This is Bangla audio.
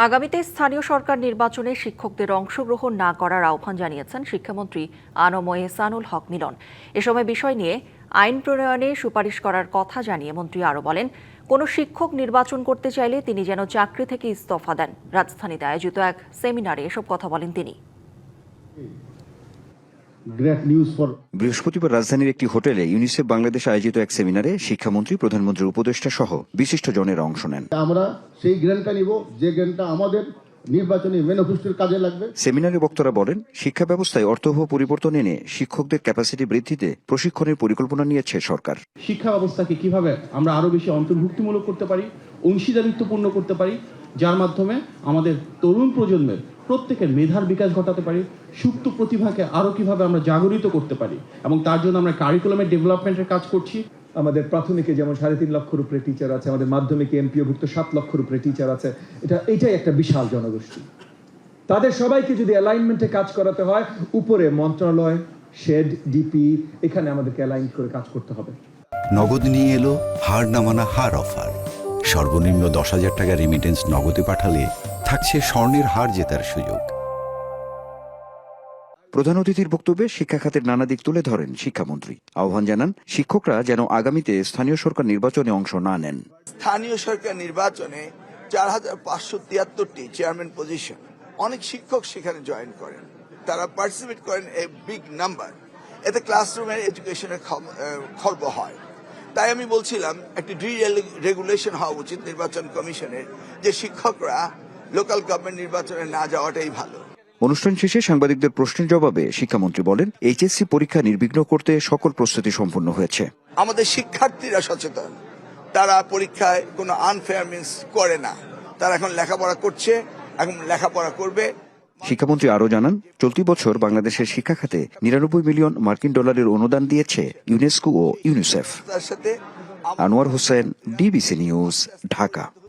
আগামীতে স্থানীয় সরকার নির্বাচনে শিক্ষকদের অংশগ্রহণ না করার আহ্বান জানিয়েছেন শিক্ষামন্ত্রী আনম এহসানুল হক মিলন। এ সময় বিষয় নিয়ে আইন প্রণয়নে সুপারিশ করার কথা জানিয়ে মন্ত্রী আরও বলেন, কোনো শিক্ষক নির্বাচন করতে চাইলে তিনি যেন চাকরি থেকে ইস্তফা দেন। রাজধানীতে আয়োজিত এক সেমিনারে এসব কথা বলেন তিনি। বৃহস্পতিবার রাজধানীর একটি হোটেলে ইউনিসেফ বাংলাদেশ আয়োজিত এক সেমিনারে শিক্ষামন্ত্রী, প্রধানমন্ত্রীর উপদেষ্টা সহ বিশিষ্টজনেরা অংশ নেন। আমরা সেই জ্ঞানটা নিব যে জ্ঞানটা আমাদের নির্বাচনী ম্যানিফেস্টোর কাজে লাগবে। সেমিনারে বক্তারা বলেন, শিক্ষা ব্যবস্থায় অর্থবহ পরিবর্তন এনে শিক্ষকদের ক্যাপাসিটি বৃদ্ধিতে প্রশিক্ষণের পরিকল্পনা নিয়েছে সরকার। শিক্ষা ব্যবস্থাকে কিভাবে আমরা আরো বেশি অন্তর্ভুক্তিমূলক করতে পারি, অংশীদারিত্বপূর্ণ করতে পারি, যার মাধ্যমে আমাদের তরুণ প্রজন্মের প্রত্যেকের মেধার বিকাশ ঘটাতে পারি, সুপ্ত প্রতিভাকে আরো কিভাবে আমরা জাগরিত করতে পারি, এবং তার জন্য আমরা কারিকুলামের ডেভেলপমেন্টের কাজ করছি। আমাদের প্রাথমিকে যেমন 3.5 লক্ষের উপরে টিচার আছে, আমাদের মাধ্যমিকে এমপিওভুক্ত 7 লক্ষের উপরে টিচার আছে। এটাই একটা বিশাল জনগোষ্ঠী। তাদের সবাইকে যদি অ্যালাইনমেন্টে কাজ করাতে হয়, উপরে মন্ত্রণালয়, শেড, ডিপি, এখানে আমাদেরকে অ্যালাইন করে কাজ করতে হবে। নগদ নিয়ে এলো হার না মানা হার অফার। সর্বনিম্ন 10,000 টাকা রেমিটেন্স নগদে পাঠালে থাকছে স্বর্ণের হার জেতার সুযোগ। প্রধান অতিথির বক্তব্যে শিক্ষা খাতের নানা দিক তুলে ধরেন শিক্ষামন্ত্রী। আহ্বান জানান শিক্ষকরা যেন আগামীতে স্থানীয় সরকার নির্বাচনে অংশ না নেন। স্থানীয় সরকার নির্বাচনে 4,573টি চেয়ারম্যান পজিশন, অনেক শিক্ষক সেখানে জয়েন করেন, তারা পার্টিসিপেট করেন এ বিগ নাম্বার। এতে ক্লাসরুমের এডুকেশনের খর্ব হয়। তাই আমি বলছিলাম একটি রেগুলেশন হওয়া উচিত নির্বাচন কমিশনের, যে শিক্ষকরা লোকাল গভর্নমেন্ট নির্বাচনে না যাওয়াটাই ভালো। অনুষ্ঠান শেষে সাংবাদিকদের প্রশ্নের জবাবে শিক্ষামন্ত্রী বলেন, এইচএসসি পরীক্ষা নির্বিঘ্ন করতে সকল প্রস্তুতি সম্পন্ন হয়েছে। আমাদের শিক্ষার্থীরা সচেতন, তারা পরীক্ষায় কোনো আনফেয়ার মিন্স করে না। তারা এখন লেখাপড়া করছে, এখন লেখাপড়া করবে। শিক্ষামন্ত্রী আরও জানান, চলতি বছর বাংলাদেশের শিক্ষা খাতে 99 মিলিয়ন মার্কিন ডলারের অনুদান দিয়েছে ইউনেস্কো ও ইউনিসেফ। তার সাথে আনোয়ার হোসেন, ডিবিসি নিউজ, ঢাকা।